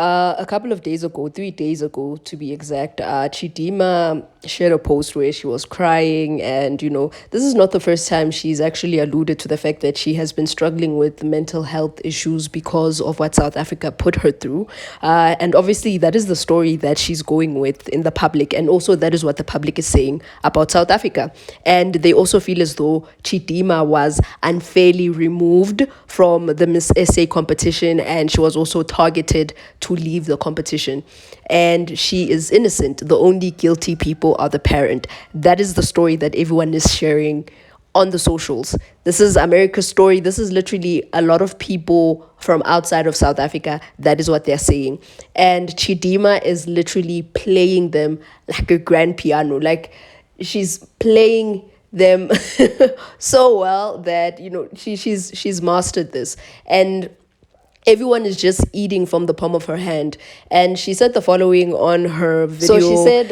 a couple of days ago, 3 days ago to be exact, Chidimma shared a post where she was crying. And, this is not the first time she's actually alluded to the fact that she has been struggling with mental health issues because of what South Africa put her through. And obviously, that is the story that she's going with in the public. And also, that is what the public is saying about South Africa. And they also feel as though Chidimma was unfairly removed from the Miss SA competition, and she was also targeted to leave the competition. And she is innocent. The only guilty people are the parent. That is the story that everyone is sharing on the socials. This is America's story. This is literally a lot of people from outside of South Africa. That is what they're saying. And Chidimma is literally playing them like a grand piano. Like, she's playing them so well that she's mastered this. And everyone is just eating from the palm of her hand. And she said the following on her video. So she said,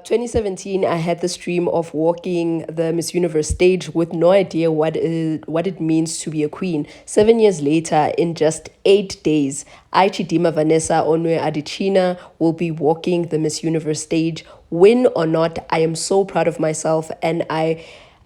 2017, I had this dream of walking the Miss Universe stage with no idea what it means to be a queen. 7 years later, in just 8 days, I, Chidimma Vanessa Onwe Adetshina, will be walking the Miss Universe stage. Win or not, I am so proud of myself, and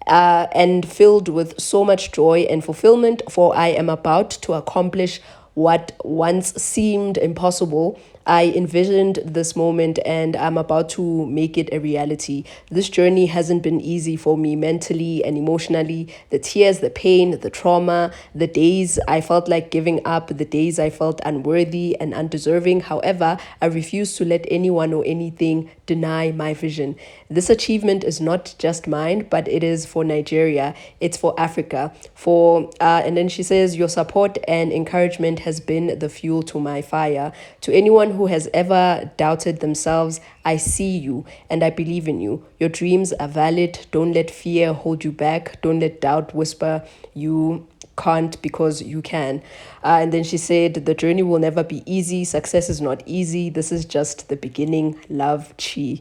and filled with so much joy and fulfillment, for I am about to accomplish what once seemed impossible. I envisioned this moment and I'm about to make it a reality. This journey hasn't been easy for me mentally and emotionally. The tears, the pain, the trauma, the days I felt like giving up, the days I felt unworthy and undeserving. However, I refuse to let anyone or anything deny my vision. This achievement is not just mine, but it is for Nigeria. It's for Africa. And then she says, your support and encouragement has been the fuel to my fire. To anyone who has ever doubted themselves, I see you and I believe in you. Your dreams are valid. Don't let fear hold you back. Don't let doubt whisper you can't, because you can. And then she said, the journey will never be easy. Success is not easy. This is just the beginning. Love, Chi.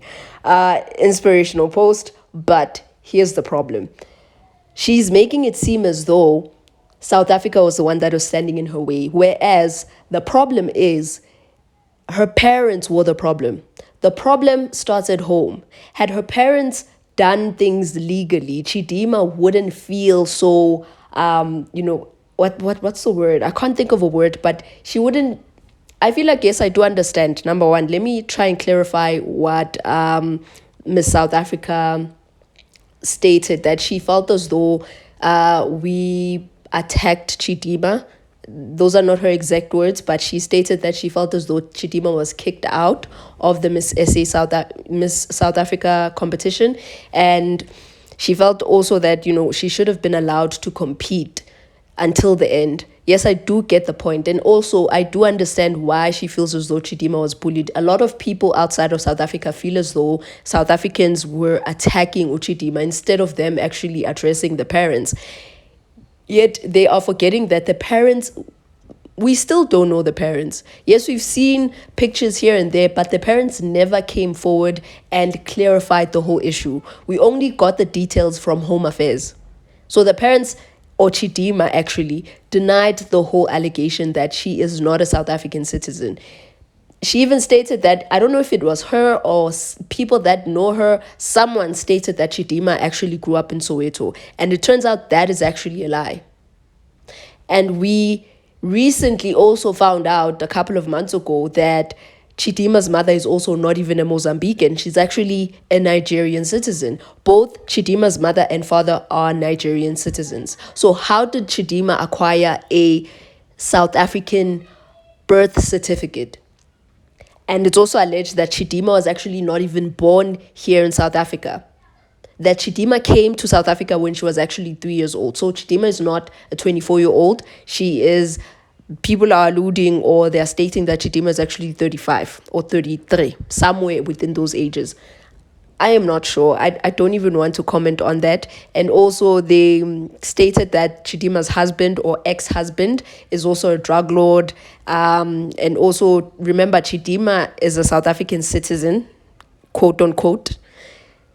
Inspirational post. But here's the problem. She's making it seem as though South Africa was the one that was standing in her way, whereas the problem is her parents were the problem. The problem starts at home. Had her parents done things legally, Chidimma wouldn't feel so, what's the word? I can't think of a word, but she wouldn't. I feel like, yes, I do understand. Number one, let me try and clarify what Miss South Africa stated, that she felt as though we attacked Chidimma. Those are not her exact words, but she stated that she felt as though Chidimma was kicked out of the Miss South Africa competition. And she felt also that, she should have been allowed to compete until the end. Yes, I do get the point. And also, I do understand why she feels as though Chidimma was bullied. A lot of people outside of South Africa feel as though South Africans were attacking Chidimma instead of them actually addressing the parents. Yet they are forgetting that the parents, we still don't know the parents. Yes, we've seen pictures here and there, but the parents never came forward and clarified the whole issue. We only got the details from Home Affairs. So the parents, or Chidimma actually, denied the whole allegation that she is not a South African citizen. She even stated that, I don't know if it was her or people that know her, someone stated that Chidimma actually grew up in Soweto. And it turns out that is actually a lie. And we recently also found out a couple of months ago that Chidimma's mother is also not even a Mozambican. She's actually a Nigerian citizen. Both Chidimma's mother and father are Nigerian citizens. So how did Chidimma acquire a South African birth certificate? And it's also alleged that Chidimma was actually not even born here in South Africa. That Chidimma came to South Africa when she was actually 3 years old. So Chidimma is not a 24-year-old. She is, people are alluding or they're stating that Chidimma is actually 35 or 33, somewhere within those ages. I am not sure. I don't even want to comment on that. And also they stated that Chidimma's husband or ex-husband is also a drug lord. And also remember, Chidimma is a South African citizen, quote unquote.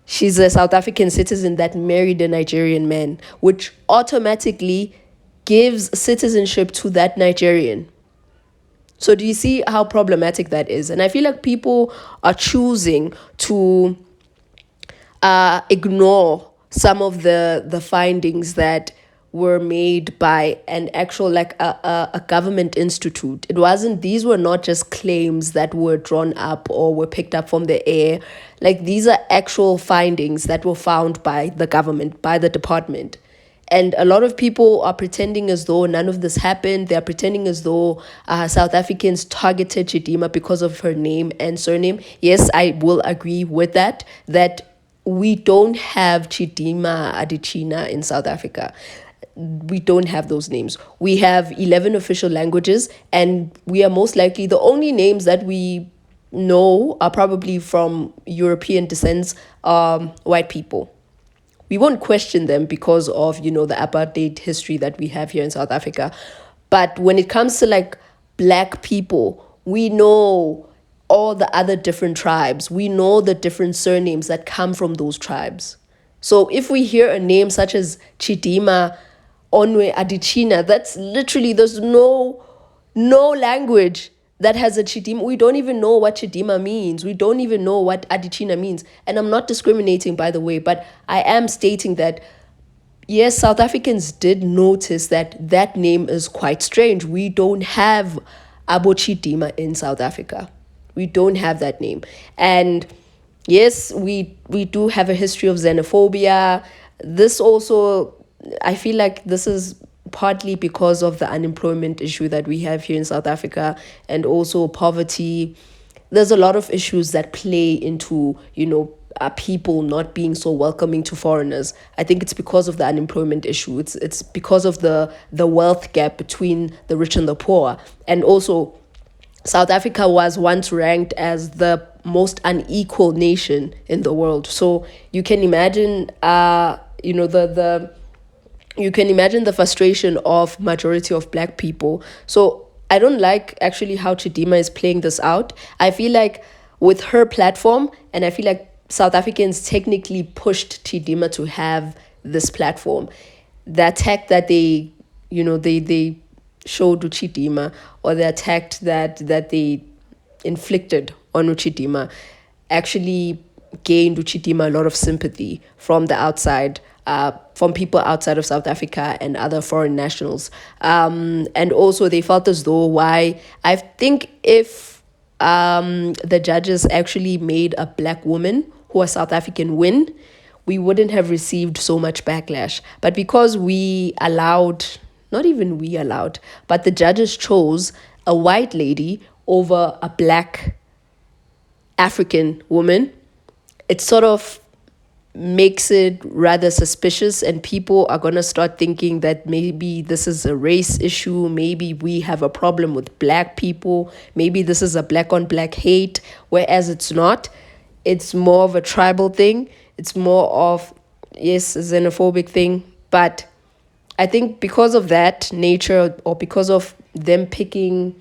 She's a South African citizen that married a Nigerian man, which automatically gives citizenship to that Nigerian. So do you see how problematic that is? And I feel like people are choosing to ignore some of the findings that were made by an actual, like a government institute. It wasn't, these were not just claims that were drawn up or were picked up from the air. Like, these are actual findings that were found by the government, by the department. And a lot of people are pretending as though none of this happened. They're pretending as though South Africans targeted Chidimma because of her name and surname. Yes, I will agree with that, that we don't have Chidimma Adetshina in South Africa. We don't have those names. We have 11 official languages, and we are most likely, the only names that we know are probably from European descents, white people. We won't question them because of, the apartheid history that we have here in South Africa. But when it comes to like black people, we know all the other different tribes. We know the different surnames that come from those tribes. So if we hear a name such as Chidimma Onwe Adetshina, that's literally, there's no language that has a Chidimma. We don't even know what Chidimma means. We don't even know what Adetshina means. And I'm not discriminating, by the way, but I am stating that, yes, South Africans did notice that that name is quite strange. We don't have Abo Chidimma in South Africa. We don't have that name. And yes, we do have a history of xenophobia. This also, I feel like this is partly because of the unemployment issue that we have here in South Africa, and also poverty. There's a lot of issues that play into, people not being so welcoming to foreigners. I think it's because of the unemployment issue. It's because of the wealth gap between the rich and the poor. And also, South Africa was once ranked as the most unequal nation in the world. So you can imagine, you can imagine the frustration of majority of black people. So I don't like actually how Chidimma is playing this out. I feel like with her platform, and I feel like South Africans technically pushed Chidimma to have this platform. The attack that they showed Chidimma, or the attack that they inflicted on Chidimma, actually gained Chidimma a lot of sympathy from the outside, from people outside of South Africa and other foreign nationals. And also they felt as though, I think if the judges actually made a black woman who was South African win, we wouldn't have received so much backlash. But because not even we allowed, but the judges chose a white lady over a black African woman, it sort of makes it rather suspicious, and people are going to start thinking that maybe this is a race issue, maybe we have a problem with black people, maybe this is a black on black hate, whereas it's not. It's more of a tribal thing. It's more of, yes, a xenophobic thing. But I think because of that nature, or because of them picking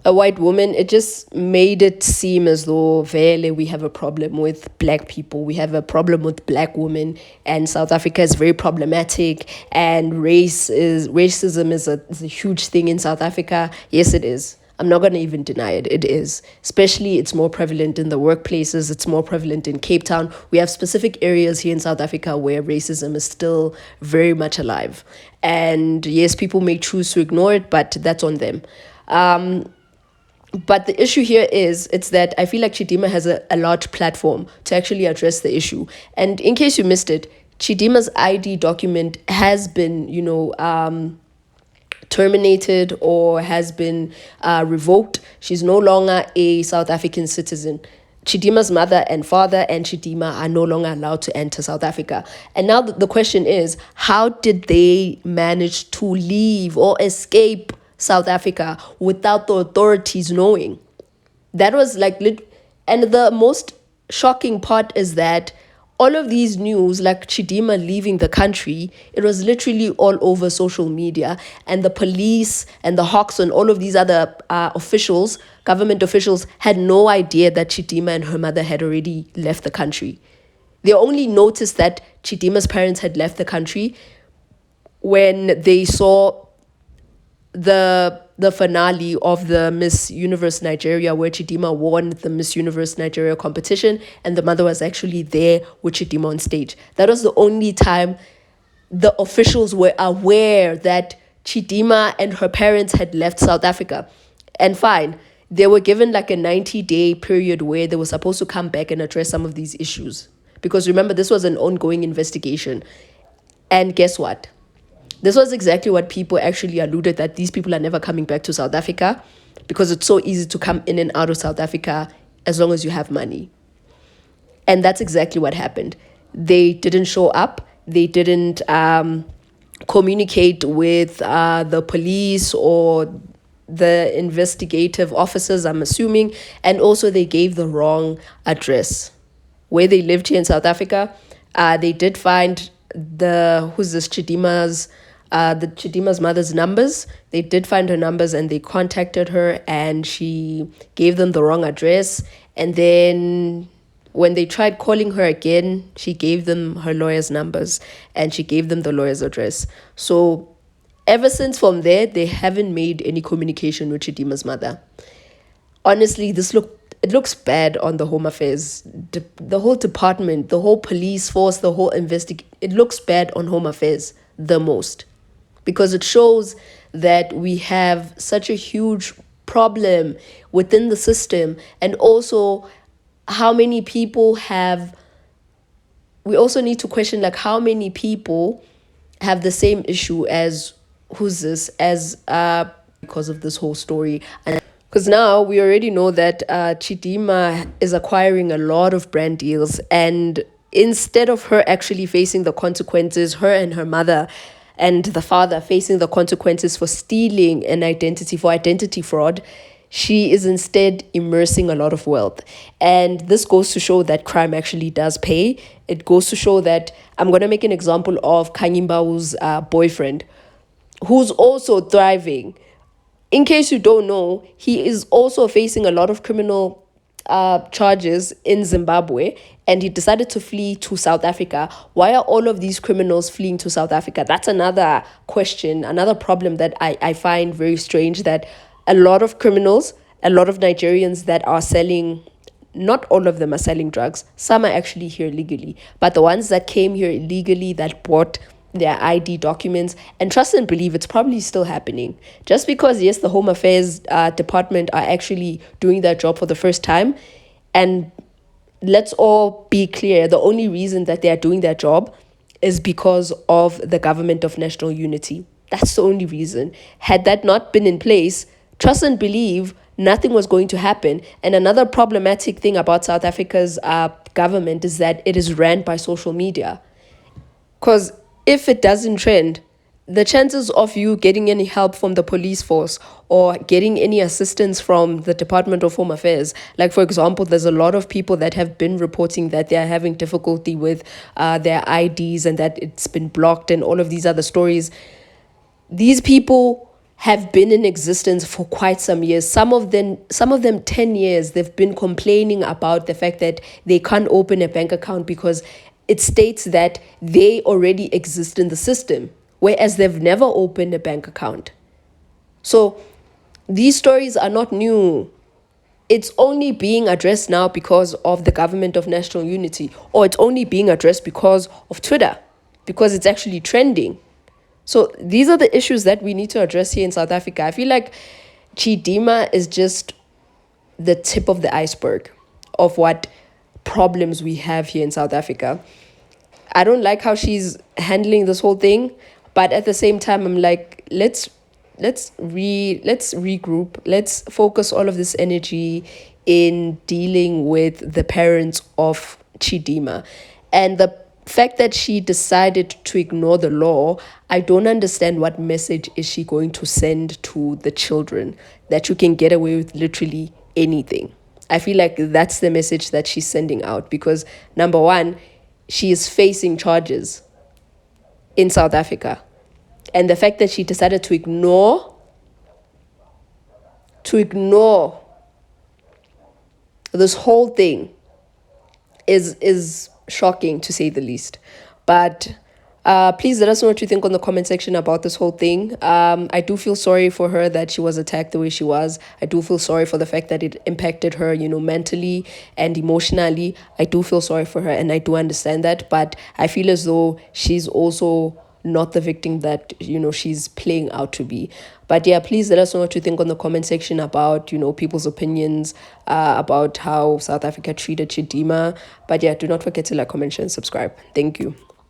a white woman, it just made it seem as though really we have a problem with black people. We have a problem with black women, and South Africa is very problematic, and racism is a huge thing in South Africa. Yes, it is. I'm not going to even deny it. It is. Especially, it's more prevalent in the workplaces. It's more prevalent in Cape Town. We have specific areas here in South Africa where racism is still very much alive. And yes, people may choose to ignore it, but that's on them. But the issue here it's that I feel like Chidimma has a large platform to actually address the issue. And in case you missed it, Chidimma's ID document has been, terminated or has been revoked. She's no longer a South African citizen. Chidimma's mother and father and Chidimma are no longer allowed to enter South Africa. And now the question is, how did they manage to leave or escape South Africa without the authorities knowing? That was and the most shocking part is that all of these news, like Chidimma leaving the country, it was literally all over social media, and the police and the Hawks and all of these other government officials, had no idea that Chidimma and her mother had already left the country. They only noticed that Chidimma's parents had left the country when they saw the the finale of the Miss Universe Nigeria, where Chidimma won the Miss Universe Nigeria competition, and the mother was actually there with Chidimma on stage. That was the only time the officials were aware that Chidimma and her parents had left South Africa. And fine, they were given like a 90-day period where they were supposed to come back and address some of these issues. Because remember, this was an ongoing investigation. And guess what? This was exactly what people actually alluded, that these people are never coming back to South Africa because it's so easy to come in and out of South Africa as long as you have money. And that's exactly what happened. They didn't show up. They didn't communicate with the police or the investigative officers, I'm assuming. And also they gave the wrong address. Where they lived here in South Africa, they did find the Chidimma's mother's numbers. They did find her numbers and they contacted her, and she gave them the wrong address. And then when they tried calling her again, she gave them her lawyer's numbers and she gave them the lawyer's address. So ever since from there, they haven't made any communication with Chidimma's mother. Honestly, it looks bad on the Home Affairs, the whole department, the whole police force, the whole it looks bad on Home Affairs the most, because it shows that we have such a huge problem within the system. And also how many people we also need to question, like, how many people have the same issue as because of this whole story. Because now we already know that Chidimma is acquiring a lot of brand deals, and instead of her actually facing the consequences, her and her mother and the father facing the consequences for stealing an identity, for identity fraud, she is instead immersing a lot of wealth. And this goes to show that crime actually does pay. It goes to show that, I'm going to make an example of Kanyimbau's boyfriend, who's also thriving. In case you don't know, he is also facing a lot of criminal charges in Zimbabwe, and he decided to flee to South Africa. Why are all of these criminals fleeing to South Africa? That's another question, another problem that I find very strange, that a lot of criminals, a lot of Nigerians that are selling, not all of them are selling drugs. Some are actually here legally. But the ones that came here illegally, that bought their ID documents, and trust and believe it's probably still happening. Just because, yes, the Home Affairs department are actually doing their job for the first time, and let's all be clear, the only reason that they are doing their job is because of the government of national unity. That's the only reason. Had that not been in place, trust and believe, nothing was going to happen. And another problematic thing about South Africa's government is that it is ran by social media. Because if it doesn't trend, the chances of you getting any help from the police force or getting any assistance from the Department of Home Affairs, like, for example, there's a lot of people that have been reporting that they are having difficulty with their IDs and that it's been blocked and all of these other stories. These people have been in existence for quite some years. Some of them 10 years. They've been complaining about the fact that they can't open a bank account because it states that they already exist in the system, whereas they've never opened a bank account. So these stories are not new. It's only being addressed now because of the government of national unity, or it's only being addressed because of Twitter, because it's actually trending. So these are the issues that we need to address here in South Africa. I feel like Chidimma is just the tip of the iceberg of what problems we have here in South Africa. I don't like how she's handling this whole thing, but at the same time, I'm like, let's regroup. Let's focus all of this energy in dealing with the parents of Chidimma. And the fact that she decided to ignore the law, I don't understand what message is she going to send to the children, that you can get away with literally anything. I feel like that's the message that she's sending out, because number one, she is facing charges in South Africa. And the fact that she decided to ignore this whole thing is shocking, to say the least. But Please let us know what you think on the comment section about this whole thing. I do feel sorry for her that she was attacked the way she was. I do feel sorry for the fact that it impacted her, mentally and emotionally. I do feel sorry for her and I do understand that. But I feel as though she's also not the victim that she's playing out to be. But yeah, please let us know what you think on the comment section about people's opinions about how South Africa treated Chidimma. But yeah, do not forget to like, comment, share, and subscribe. Thank you.